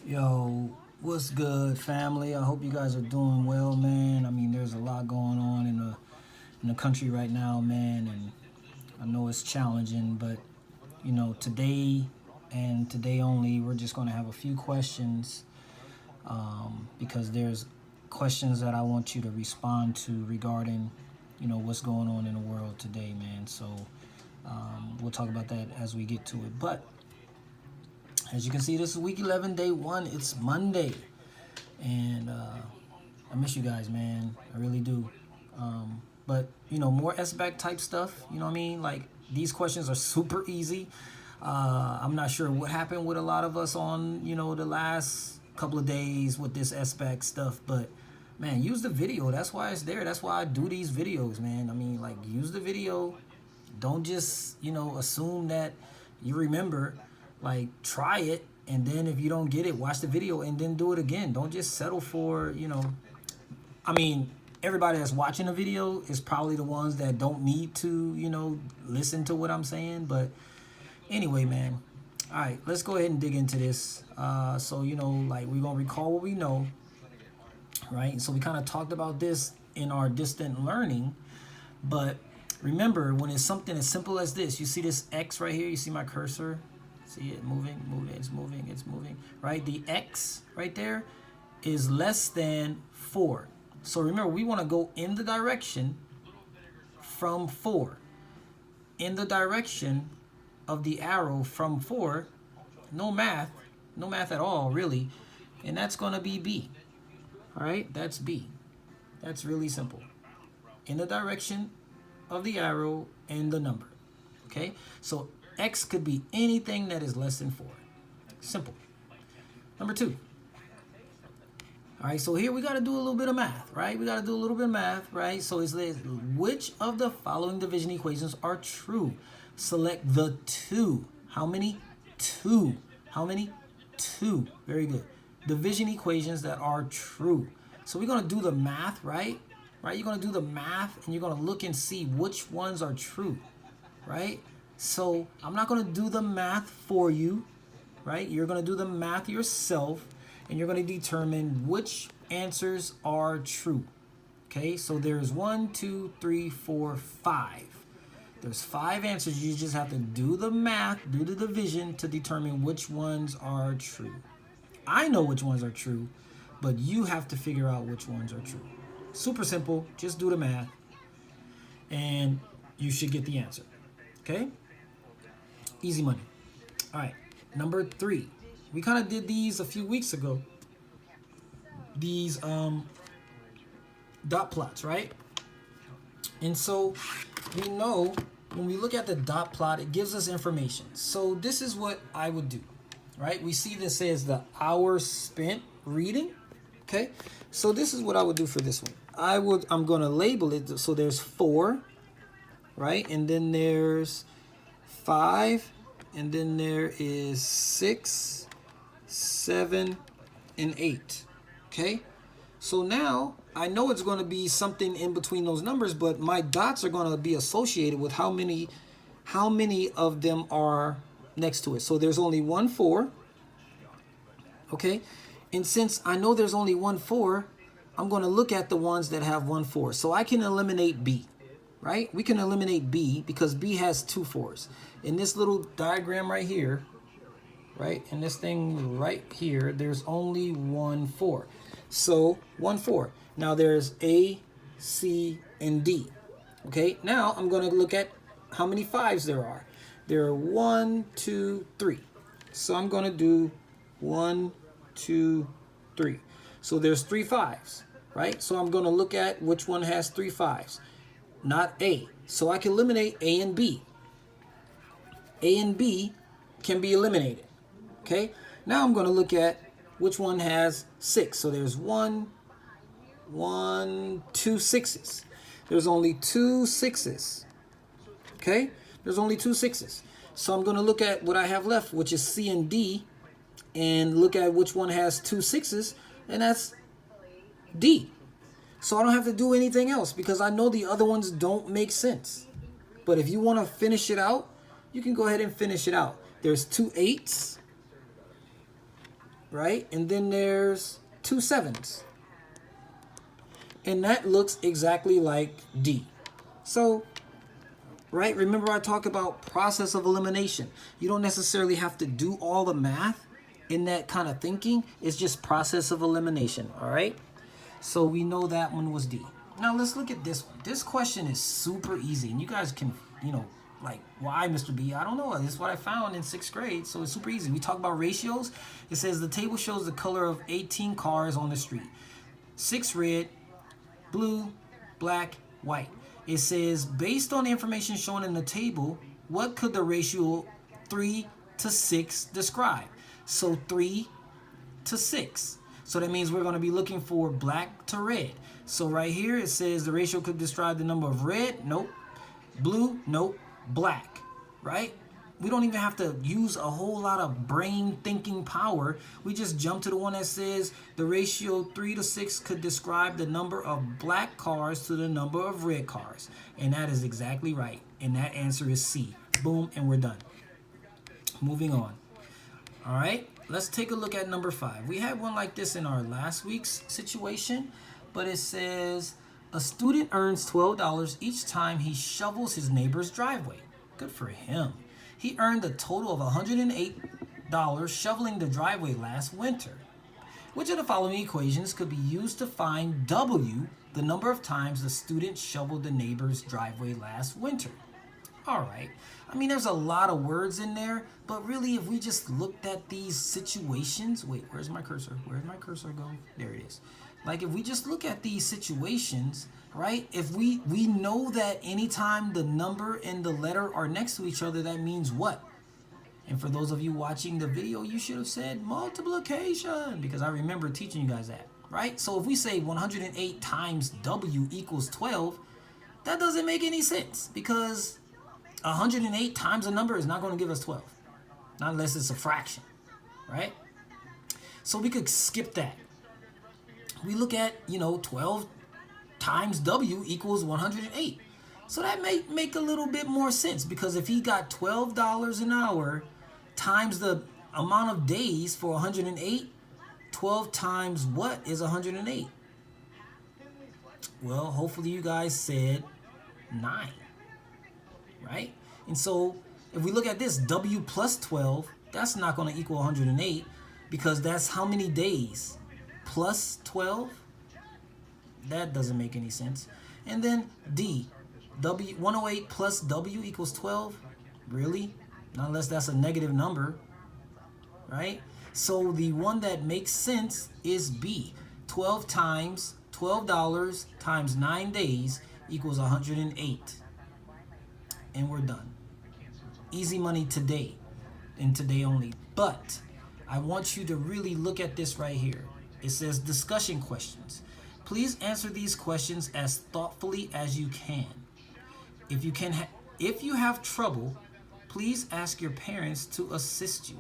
Yo, what's good, family? I hope you guys are doing well, man. I mean, there's a lot going on in the country right now, man, and I know it's challenging, but today and today only, we're just going to have a few questions because there's questions that I want you to respond to regarding, what's going on in the world today, man. So we'll talk about that as we get to it, but. As you can see, this is week 11, day 1. It's Monday. And I miss you guys, man. I really do. But, more SBAC type stuff. You know what I mean? Like, these questions are super easy. I'm not sure what happened with a lot of us on, the last couple of days with this SBAC stuff. But, man, use the video. That's why it's there. That's why I do these videos, man. I mean, like, use the video. Don't just, assume that you remember. Like, try it, and then if you don't get it, watch the video and then do it again. Don't just settle for, I mean, everybody that's watching the video is probably the ones that don't need to, listen to what I'm saying. But anyway, man, all right, let's go ahead and dig into this. So, like, we're going to recall what we know, right? So we kind of talked about this in our distant learning, but remember, when it's something as simple as this, you see this X right here, you see my cursor? See it moving, it's moving, right? The X right there is less than 4. So remember, we want to go in the direction from 4. In the direction of the arrow from 4, no math at all, really. And that's going to be B, all right? That's B. That's really simple. In the direction of the arrow and the number, okay? So X could be anything that is less than 4. Simple. Number 2. All right, so here we got to do a little bit of math, right? We got to do a little bit of math, right? So it's which of the following division equations are true? Select the 2. How many? 2. How many? 2. Very good. Division equations that are true. So we're going to do the math, right? Right? You're going to do the math, and you're going to look and see which ones are true, right? So I'm not going to do the math for you, right? You're going to do the math yourself, and you're going to determine which answers are true. Okay, so there's 1, 2, 3, 4, 5. There's 5 answers. You just have to do the math, do the division to determine which ones are true. I know which ones are true, but you have to figure out which ones are true. Super simple. Just do the math, and you should get the answer. Okay? Easy money. All right, number 3. We kind of did these a few weeks ago. These dot plots, right? And so we know when we look at the dot plot, it gives us information. So this is what I would do, right? We see this says the hours spent reading. Okay, so this is what I would do for this one. I'm going to label it. So there's 4, right? And then there's 5, and then there is 6, 7, and 8. Okay, so now I know it's going to be something in between those numbers, but my dots are going to be associated with how many of them are next to it. So there's only 1 4. Okay, and since I know there's only 1 4, I'm going to look at the ones that have 1 4. So I can eliminate B. Right? We can eliminate B because B has 2 4s. In this little diagram right here, right? In this thing right here, there's only 1 4. So 1 4. Now there's A, C, and D. Okay? Now I'm going to look at how many 5s there are. There are 1, 2, 3. So I'm going to do 1, 2, 3. So there's 3 5s, right? So I'm going to look at which one has 3 5s. Not A. So I can eliminate A and B. A and B can be eliminated. Okay? Now I'm going to look at which one has 6. So there's 2 6s. There's only 2 6s. Okay? There's only 2 6s. So I'm going to look at what I have left, which is C and D, and look at which one has 2 6s, and that's D. So I don't have to do anything else because I know the other ones don't make sense. But if you want to finish it out, you can go ahead and finish it out. There's 2 8s. right? And then there's 2 sevens. And that looks exactly like D. So, right, remember I talked about process of elimination. You don't necessarily have to do all the math in that kind of thinking. It's just process of elimination, all right? So we know that one was D. Now let's look at this one. This question is super easy, and you guys can, like, why, Mr. B? I don't know. This is what I found in 6th grade, so it's super easy. We talk about ratios. It says the table shows the color of 18 cars on the street. 6 red, blue, black, white. It says, based on the information shown in the table, what could the ratio 3 to 6 describe? So 3 to 6. So that means we're going to be looking for black to red. So right here it says the ratio could describe the number of red. Nope. Blue. Nope. Black. Right? We don't even have to use a whole lot of brain thinking power. We just jump to the one that says the ratio 3 to 6 could describe the number of black cars to the number of red cars. And that is exactly right. And that answer is C. Boom, and we're done. Moving on. All right, let's take a look at number 5. We had one like this in our last week's situation, but it says a student earns $12 each time he shovels his neighbor's driveway. Good for him. He earned a total of $108 shoveling the driveway last winter. Which of the following equations could be used to find W, the number of times the student shoveled the neighbor's driveway last winter? All right. I mean, there's a lot of words in there, but really, if we just looked at these situations, wait, where's my cursor? Where'd my cursor go? There it is. Like, if we just look at these situations, right? If we know that anytime the number and the letter are next to each other, that means what? And for those of you watching the video, you should have said multiplication, because I remember teaching you guys that, right? So if we say 108 times W equals 12, that doesn't make any sense, because 108 times a number is not going to give us 12, not unless it's a fraction, right? So we could skip that. We look at, 12 times W equals 108. So that may make a little bit more sense, because if he got $12 an hour times the amount of days for 108, 12 times what is 108? Well, hopefully you guys said 9. Right? And so if we look at this, W plus 12, that's not going to equal 108, because that's how many days? Plus 12? That doesn't make any sense. And then D, 108 plus W equals 12? Really? Not unless that's a negative number, right? So the one that makes sense is B. 12 times $12 times 9 days equals 108. And we're done. Easy money today, and today only. But I want you to really look at this right here. It says discussion questions. Please answer these questions as thoughtfully as you can. If you have trouble, please ask your parents to assist you.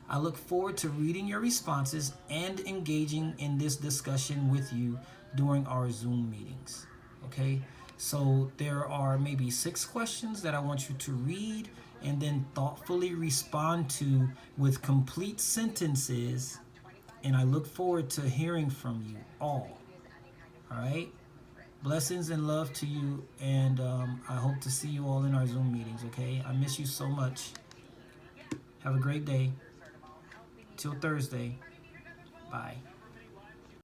I look forward to reading your responses and engaging in this discussion with you during our Zoom meetings. Okay? So there are maybe 6 questions that I want you to read and then thoughtfully respond to with complete sentences. And I look forward to hearing from you all. All right? Blessings and love to you. And I hope to see you all in our Zoom meetings, okay? I miss you so much. Have a great day. Till Thursday. Bye.